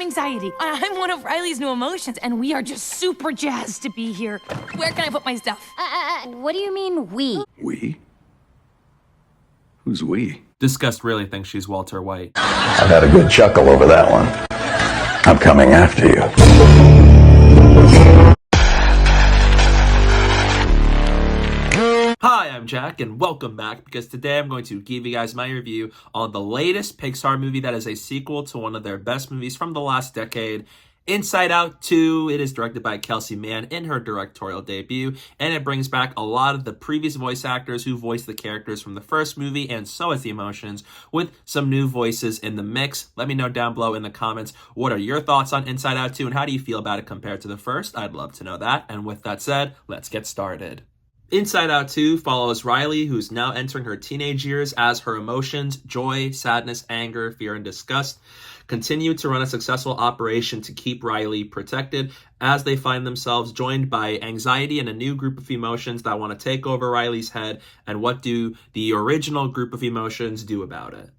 anxiety. I'm one of Riley's new emotions, and we are just super jazzed to be here. Where can I put my stuff? What do you mean, we? We? Who's we? Disgust really thinks she's Walter White. I've had a good chuckle over that one. I'm coming after you. Hi, I'm Jack, and welcome back, because today I'm going to give you guys my review on the latest Pixar movie that is a sequel to one of their best movies from the last decade, Inside Out 2. It is directed by Kelsey Mann in her directorial debut, and it brings back a lot of the previous voice actors who voiced the characters from the first movie, and so is the emotions, with some new voices in the mix. Let me know down below in the comments, what are your thoughts on Inside Out 2, and how do you feel about it compared to the first? I'd love to know that, and with that said, let's get started. Inside Out 2 follows Riley, who's now entering her teenage years, as her emotions, joy, sadness, anger, fear, and disgust continue to run a successful operation to keep Riley protected, as they find themselves joined by anxiety and a new group of emotions that want to take over Riley's head. And what do the original group of emotions do about it?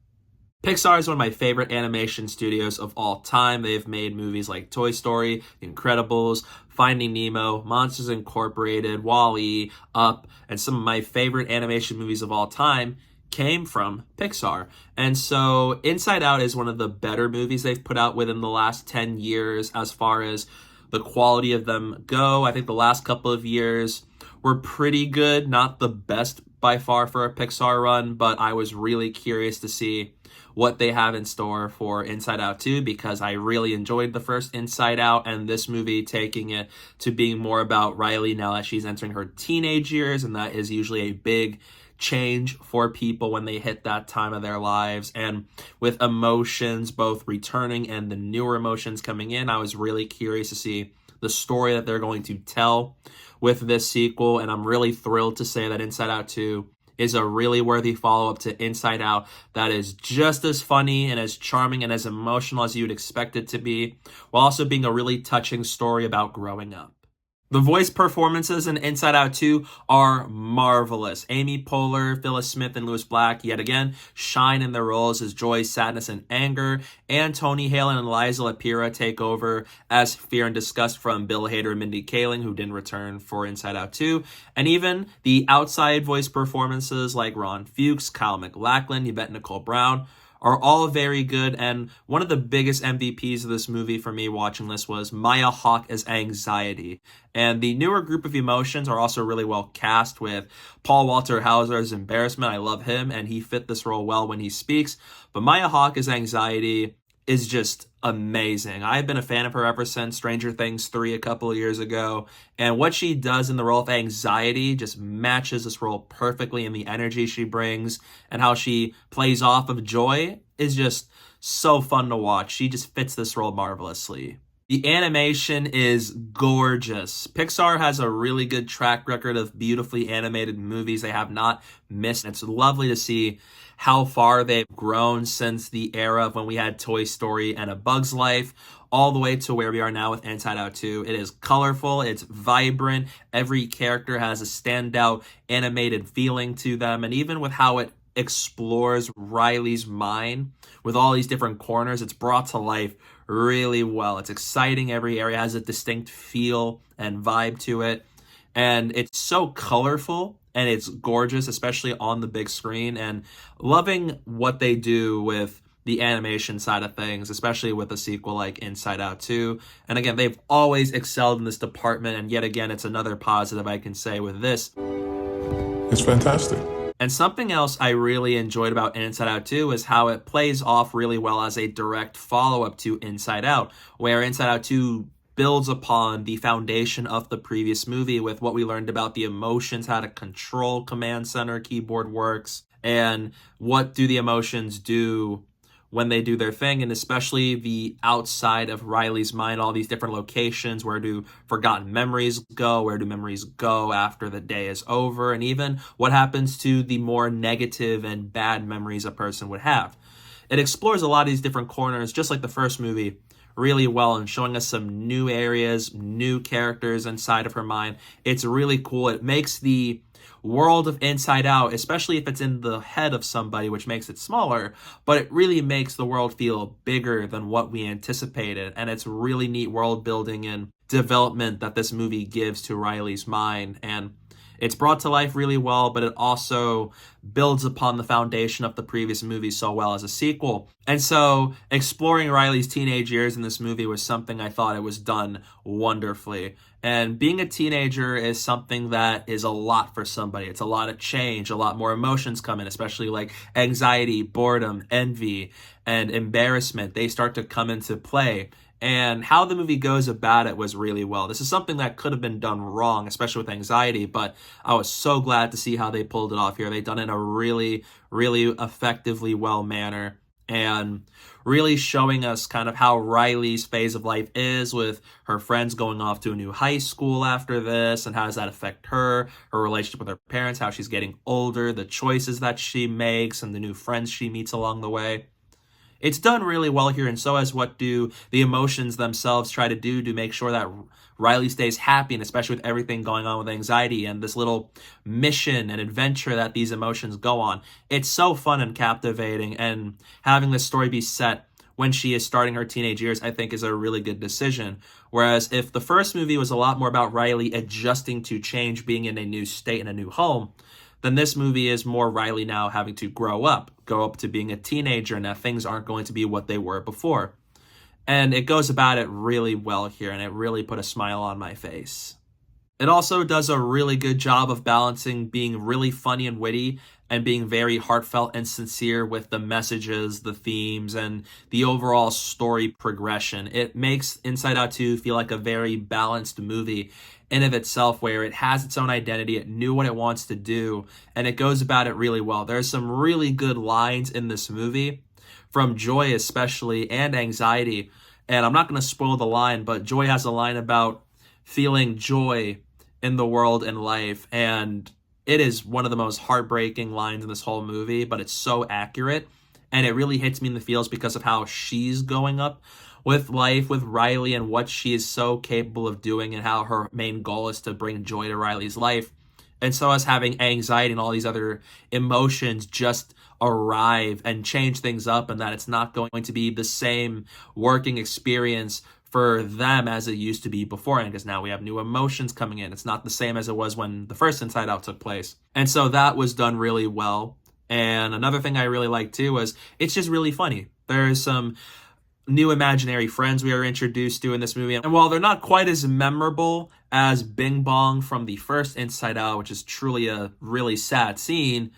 Pixar is one of my favorite animation studios of all time. They've made movies like Toy Story, The Incredibles, Finding Nemo, Monsters Incorporated, WALL-E, Up, and some of my favorite animation movies of all time came from Pixar. And so Inside Out is one of the better movies they've put out within the last 10 years as far as the quality of them go. I think the last couple of years were pretty good, not the best by far for a Pixar run, but I was really curious to see what they have in store for Inside Out 2, because I really enjoyed the first Inside Out, and this movie taking it to being more about Riley now that she's entering her teenage years, and that is usually a big change for people when they hit that time of their lives. And with emotions both returning and the newer emotions coming in, I was really curious to see the story that they're going to tell with this sequel, and I'm really thrilled to say that Inside Out 2 is a really worthy follow-up to Inside Out that is just as funny and as charming and as emotional as you'd expect it to be, while also being a really touching story about growing up. The voice performances in Inside Out 2 are marvelous. Amy Poehler, Phyllis Smith, and Louis Black yet again shine in their roles as joy, sadness, and anger. And Tony Hale and Liza Lapira take over as fear and disgust from Bill Hader and Mindy Kaling, who didn't return for Inside Out 2. And even the outside voice performances like Ron Fuchs, Kyle MacLachlan, Yvette Nicole Brown are all very good. And one of the biggest MVPs of this movie for me watching this was Maya Hawke as Anxiety. And the newer group of emotions are also really well cast, with Paul Walter Hauser as Embarrassment. I love him, and he fit this role well when he speaks. But Maya Hawke as Anxiety is just amazing. I've been a fan of her ever since Stranger Things 3 a couple of years ago, and what she does in the role of Anxiety just matches this role perfectly, and the energy she brings and how she plays off of joy is just so fun to watch. She just fits this role marvelously. The animation is gorgeous. Pixar has a really good track record of beautifully animated movies. They have not missed. It's lovely to see how far they've grown since the era of when we had Toy Story and A Bug's Life, all the way to where we are now with Inside Out 2. It is colorful, it's vibrant, every character has a standout animated feeling to them, and even with how it explores Riley's mind with all these different corners, it's brought to life really well. It's exciting. Every area has a distinct feel and vibe to it, and it's so colorful and it's gorgeous, especially on the big screen. And loving what they do with the animation side of things, especially with a sequel like Inside Out 2. And again, they've always excelled in this department, and yet again, it's another positive I can say with this. It's fantastic. And something else I really enjoyed about Inside Out 2 is how it plays off really well as a direct follow-up to Inside Out, where Inside Out 2 builds upon the foundation of the previous movie with what we learned about the emotions, how to control command center keyboard works, and what do the emotions do when they do their thing, and especially the outside of Riley's mind, all these different locations. Where do forgotten memories go? Where do memories go after the day is over? And even what happens to the more negative and bad memories a person would have. It explores a lot of these different corners, just like the first movie, really well and showing us some new areas, new characters inside of her mind. It's really cool. It makes the world of Inside Out, especially if it's in the head of somebody, which makes it smaller, but it really makes the world feel bigger than what we anticipated. And it's really neat world building and development that this movie gives to Riley's mind. And it's brought to life really well, but it also builds upon the foundation of the previous movie so well as a sequel. And so exploring Riley's teenage years in this movie was something I thought it was done wonderfully. And being a teenager is something that is a lot for somebody. It's a lot of change, a lot more emotions come in, especially like anxiety, boredom, envy, and embarrassment. They start to come into play. And how the movie goes about it was really well. This is something that could have been done wrong, especially with anxiety, but I was so glad to see how they pulled it off here. They done it in a really, really effectively well manner, and really showing us kind of how Riley's phase of life is, with her friends going off to a new high school after this, and how does that affect her relationship with her parents, how she's getting older, the choices that she makes, and the new friends she meets along the way. It's done really well here, and so as what do the emotions themselves try to do to make sure that Riley stays happy, and especially with everything going on with anxiety and this little mission and adventure that these emotions go on. It's so fun and captivating, and having this story be set when she is starting her teenage years, I think, is a really good decision. Whereas if the first movie was a lot more about Riley adjusting to change, being in a new state and a new home, then this movie is more Riley now having to grow up to being a teenager, and that things aren't going to be what they were before. And it goes about it really well here, and it really put a smile on my face. It also does a really good job of balancing being really funny and witty and being very heartfelt and sincere with the messages, the themes, and the overall story progression. It makes Inside Out 2 feel like a very balanced movie in of itself, where it has its own identity, it knew what it wants to do, and it goes about it really well. There's some really good lines in this movie, from Joy especially, and Anxiety. And I'm not going to spoil the line, but Joy has a line about feeling joy in the world and life, and it is one of the most heartbreaking lines in this whole movie, but it's so accurate, and it really hits me in the feels because of how she's going up with life with Riley and what she is so capable of doing, and how her main goal is to bring joy to Riley's life. And so as having anxiety and all these other emotions just arrive and change things up, and that it's not going to be the same working experience for them as it used to be beforehand, because now we have new emotions coming in. It's not the same as it was when the first Inside Out took place. And so that was done really well. And another thing I really liked too was it's just really funny. There's some new imaginary friends we are introduced to in this movie, and while they're not quite as memorable as Bing Bong from the first Inside Out, which is truly a really sad scene,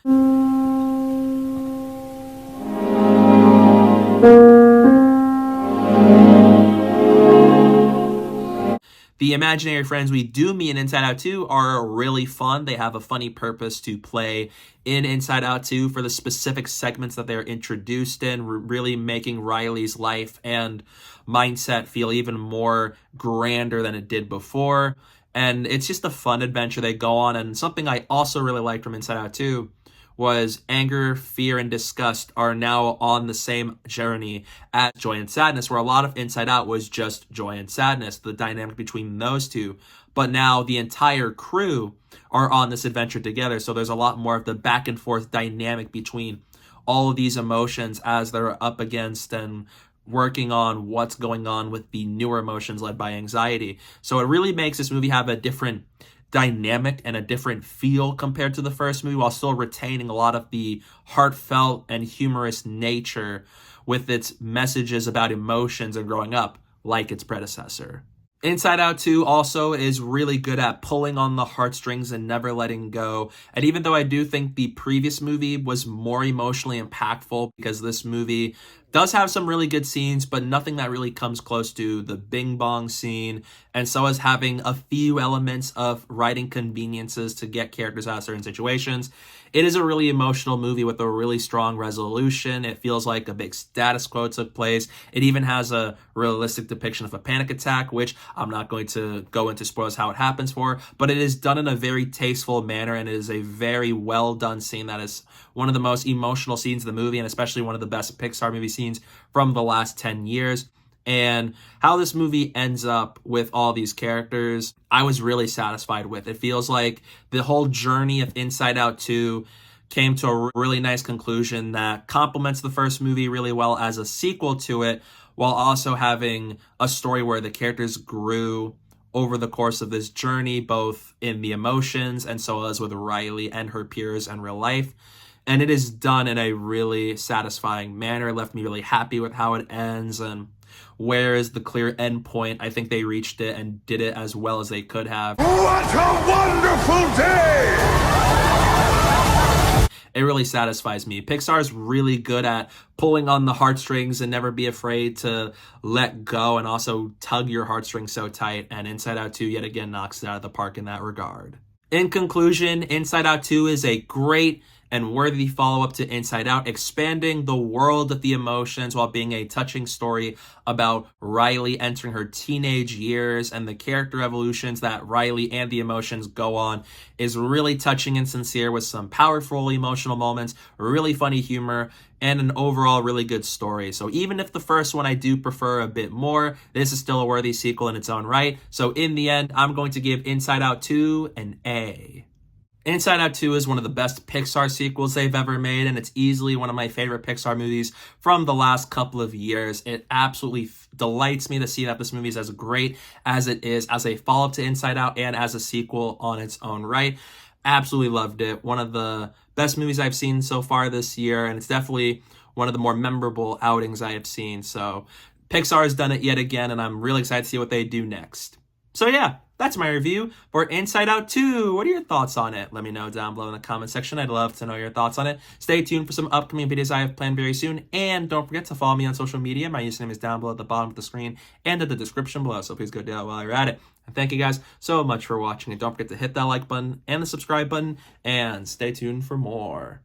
the imaginary friends we do meet in Inside Out 2 are really fun. They have a funny purpose to play in Inside Out 2 for the specific segments that they're introduced in, really making Riley's life and mindset feel even more grander than it did before. And it's just a fun adventure they go on. And something I also really liked from Inside Out 2 was anger, fear, and disgust are now on the same journey as joy and sadness, where a lot of Inside Out was just joy and sadness, the dynamic between those two. But now the entire crew are on this adventure together, so there's a lot more of the back and forth dynamic between all of these emotions as they're up against and working on what's going on with the newer emotions led by anxiety. So it really makes this movie have a different dynamic and a different feel compared to the first movie, while still retaining a lot of the heartfelt and humorous nature with its messages about emotions and growing up like its predecessor. Inside Out 2 also is really good at pulling on the heartstrings and never letting go. And even though I do think the previous movie was more emotionally impactful, because this movie does have some really good scenes, but nothing that really comes close to the Bing Bong scene. And so is having a few elements of writing conveniences to get characters out of certain situations. It is a really emotional movie with a really strong resolution. It feels like a big status quo took place. It even has a realistic depiction of a panic attack, which I'm not going to go into spoilers how it happens for, but it is done in a very tasteful manner, and it is a very well done scene that is one of the most emotional scenes of the movie, and especially one of the best Pixar movie scenes from the last 10 years. And how this movie ends up with all these characters, I was really satisfied with. It feels like the whole journey of Inside Out 2 came to a really nice conclusion that complements the first movie really well as a sequel to it, while also having a story where the characters grew over the course of this journey, both in the emotions and so as with Riley and her peers in real life. And it is done in a really satisfying manner. It left me really happy with how it ends, and where is the clear end point. I think they reached it and did it as well as they could have. What a wonderful day! It really satisfies me. Pixar is really good at pulling on the heartstrings and never be afraid to let go and also tug your heartstrings so tight. And Inside Out 2 yet again knocks it out of the park in that regard. In conclusion, Inside Out 2 is a great and worthy follow-up to Inside Out, expanding the world of the emotions while being a touching story about Riley entering her teenage years, and the character evolutions that Riley and the emotions go on is really touching and sincere, with some powerful emotional moments, really funny humor, and an overall really good story. So even if the first one I do prefer a bit more, this is still a worthy sequel in its own right. So in the end, I'm going to give Inside Out 2 an A. Inside Out 2 is one of the best Pixar sequels they've ever made, and it's easily one of my favorite Pixar movies from the last couple of years. It absolutely delights me to see that this movie is as great as it is as a follow-up to Inside Out and as a sequel on its own right. Absolutely loved it. One of the best movies I've seen so far this year, and it's definitely one of the more memorable outings I have seen. So Pixar has done it yet again, and I'm really excited to see what they do next. So yeah, that's my review for Inside Out 2. What are your thoughts on it? Let me know down below in the comment section. I'd love to know your thoughts on it. Stay tuned for some upcoming videos I have planned very soon. And don't forget to follow me on social media. My username is down below at the bottom of the screen and in the description below. So please go do that while you're at it. And thank you guys so much for watching. And don't forget to hit that like button and the subscribe button. And stay tuned for more.